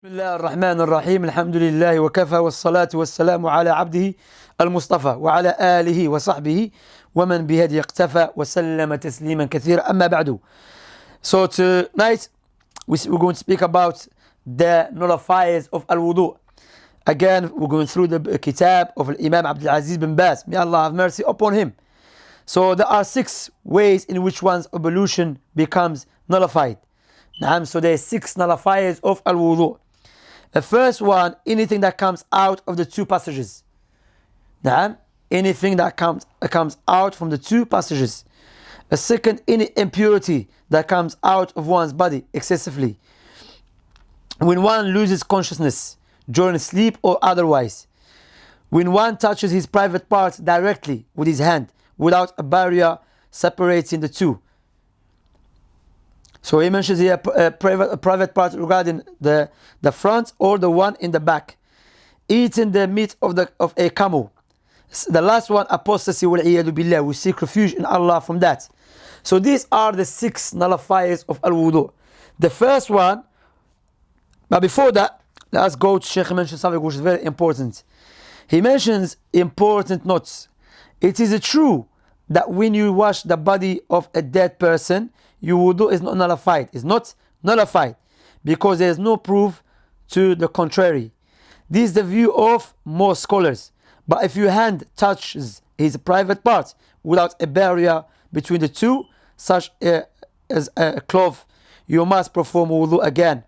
بسم الله الرحمن الرحيم الحمد لله وكفى والصلاة والسلام على عبده المصطفى وعلى آله وصحبه ومن بهدي اقتفى وسلم تسليما كثيرا أما بعد. So tonight we're going to speak about the nullifiers of al-wudu. Again, we're going through the kitab of Imam Abdul bin Baz. May Allah have mercy upon him. So there are 6 ways in which one's ablution becomes nullified. So there are 6 nullifiers of al-wudu. The first one, anything that comes out of the 2 passages. Anything that comes out from the 2 passages. A second, any impurity that comes out of one's body excessively. When one loses consciousness during sleep or otherwise. When one touches his private parts directly with his hand without a barrier separating the 2. So he mentions here a private part regarding the front or the one in the back. Eating the meat of a camel. The last one, apostasy 𝐦𝐤𝐤𝐵. We seek refuge in Allah from that. So these are the 6 nullifiers of al-wudu. The first one, but before that, let's go to Sheikh mention something which is very important. He mentions important notes. It is true that when you wash the body of a dead person, your wudu is not nullified. It's not nullified because there is no proof to the contrary. This is the view of most scholars. But if your hand touches his private part without a barrier between the 2, such as a cloth, you must perform wudu again.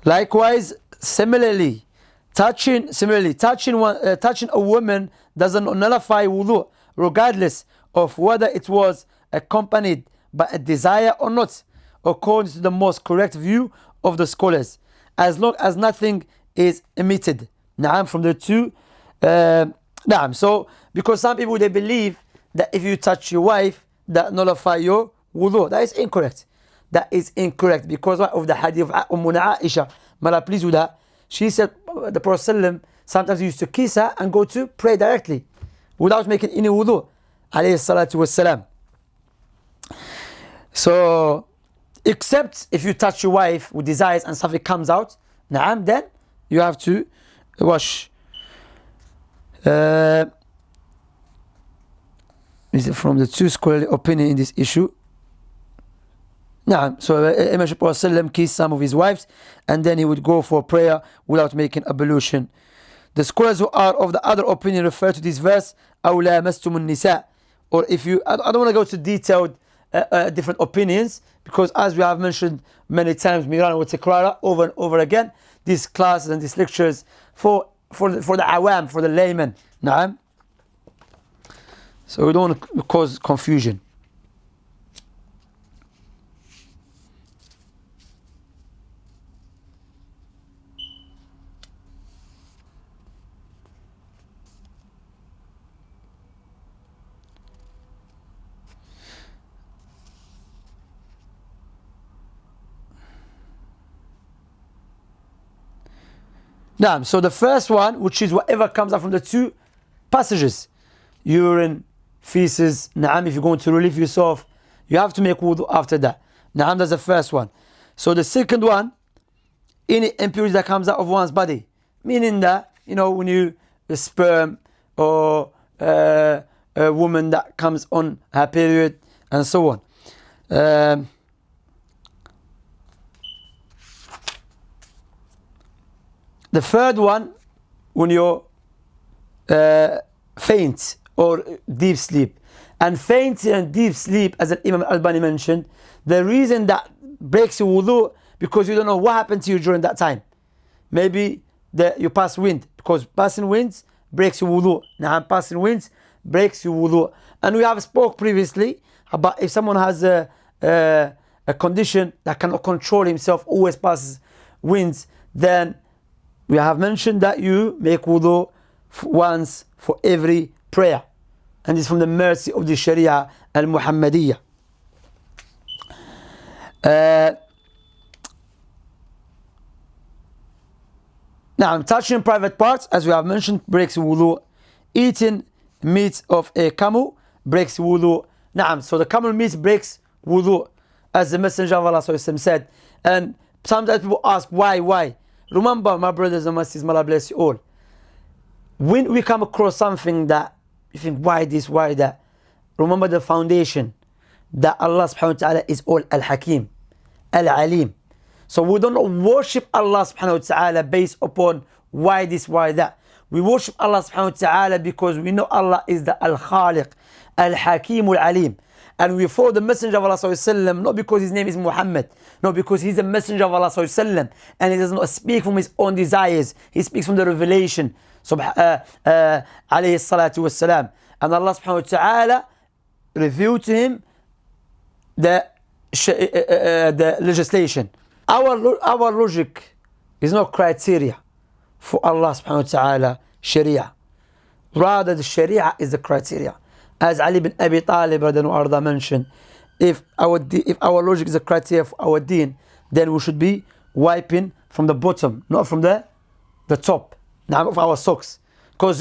Likewise, similarly, touching a woman doesn't nullify wudu, regardless of whether it was accompanied by a desire or not, according to the most correct view of the scholars, as long as nothing is emitted from the 2. So because some people, they believe that if you touch your wife, that nullify your wudu. That is incorrect. That is incorrect because of the hadith of Aisha, may Allah please with her. She said the Prophet ﷺ sometimes used to kiss her and go to pray directly without making any wudu. Alayhi salatu wassalam. So, except if you touch your wife with desires and something comes out, then you have to wash. Is it from the 2 scholarly opinion in this issue? So Imam Prophet kissed some of his wives and then he would go for prayer without making ablution. The scholars who are of the other opinion refer to this verse, أَوْ لَامَسْتُمُ النِّسَاءِ. Or if you, I don't want to go to detailed different opinions, because as we have mentioned many times, Miran wa Tikrara, over and over again, these classes and these lectures for the awam, for the layman. So we don't want to cause confusion. So the first one, which is whatever comes out from the 2 passages, urine, feces, if you're going to relieve yourself, you have to make wudu after that. That's the first one. So the second one, any impurity that comes out of one's body, meaning that, when you, the sperm or a woman that comes on her period and so on. The third one, when you faint or deep sleep. And faint and deep sleep, as Imam Al-Albani mentioned, the reason that breaks your wudu, because you don't know what happened to you during that time. Maybe you pass wind, because passing winds breaks your wudu. Passing winds breaks your wudu. And we have spoke previously about if someone has a condition that cannot control himself, always passes winds, then we have mentioned that you make wudu once for every prayer. And this is from the mercy of the Sharia al-Muhammadiyah. Touching private parts, as we have mentioned, breaks wudu. Eating meat of a camel breaks wudu. So the camel meat breaks wudu, as the Messenger of Allah said. And sometimes people ask why. Remember, my brothers and my sisters, may Allah bless you all. When we come across something that you think, why this, why that? Remember the foundation that Allah subhanahu wa ta'ala is all Al-Hakim, Al-Alim. So we don't worship Allah subhanahu wa ta'ala based upon why this, why that. We worship Allah subhanahu wa ta'ala because we know Allah is the Al-Khaliq, Al-Hakim, Al-Alim. And we follow the Messenger of Allah sallallahu alaihi wasallam, not because his name is Muhammad, not because he's a Messenger of Allah sallallahu alaihi wasallam, and he does not speak from his own desires. He speaks from the revelation, alayhi salatu wassalam. And Allah subhanahu wa ta'ala revealed to him the legislation. Our logic is not criteria for Allah subhanahu wa ta'ala Sharia. Rather, the Sharia is the criteria. As Ali bin Abi Talib mentioned, if our logic is a criteria for our deen, then we should be wiping from the bottom, not from the top of our socks. Because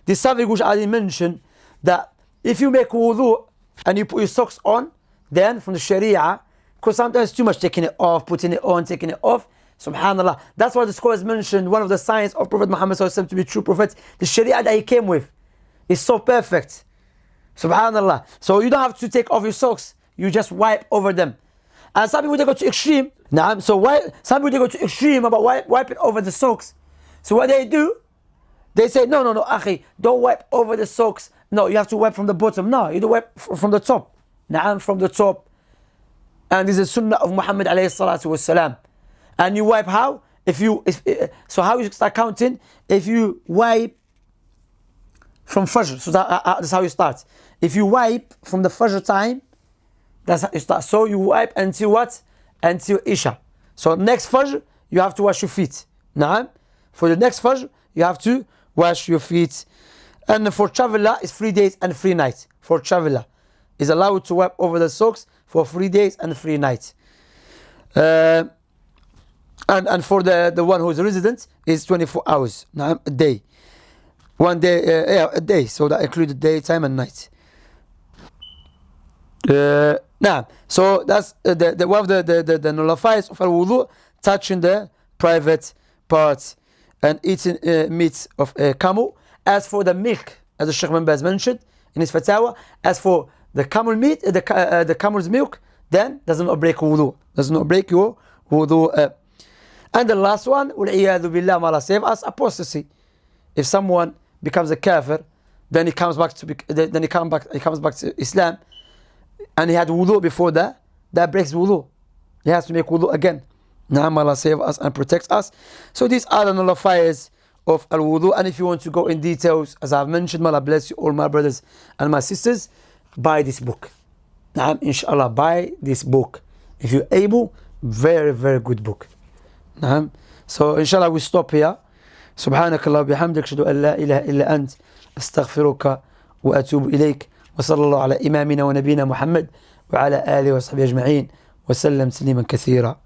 this something which Ali mentioned, that if you make wudu and you put your socks on, then from the Sharia, because sometimes too much taking it off, putting it on, taking it off, subhanallah. That's why the scholars mentioned one of the signs of Prophet Muhammad to be true prophet, the Sharia that he came with is so perfect. Subhanallah. So you don't have to take off your socks, you just wipe over them. And some people, they go to extreme. Some people, they go to extreme about wiping over the socks. So what they do, they say, no, akhi, don't wipe over the socks. No, you have to wipe from the bottom. No, you do wipe from the top. From the top. And this is sunnah of Muhammad alayhi salatu wasalam. And you wipe how? So how you start counting? If you wipe from Fajr, so that's how you start. If you wipe from the Fajr time, that's how you start. So you wipe until what? Until Isha. So next Fajr, you have to wash your feet. For the next Fajr, you have to wash your feet. And for traveler, it's 3 days and 3 nights. For traveler, is allowed to wipe over the socks for 3 days and 3 nights. And for the one who is a resident, is 24 hours, a day. 1 day, a day, so that includes daytime and night. So that's one of the nullifiers of al-wudu, touching the private parts and eating meat of a camel. As for the milk, as the Shaykh Ibn Baz mentioned in his fatwa, as for the camel meat, the camel's milk, then does not break wudu. Does not break your wudu. And the last one, 𝐦𝐤𝐤𝐵, may Allah save us, apostasy. If someone becomes a kafir, then he comes back to Islam, and he had wudu before that breaks wudu. He has to make wudu again. May Allah save us and protect us. So these are the nullifiers of al-wudu. And if you want to go in details, as I've mentioned, may Allah bless you all, my brothers and my sisters, buy this book. Inshallah, buy this book. If you're able, very, very good book. So inshallah we stop here. سبحانك اللهم وبحمدك أشهد أن لا إله إلا أنت أستغفرك وأتوب إليك وصلى الله على إمامنا ونبينا محمد وعلى آله وصحبه أجمعين وسلم تسليما كثيرا.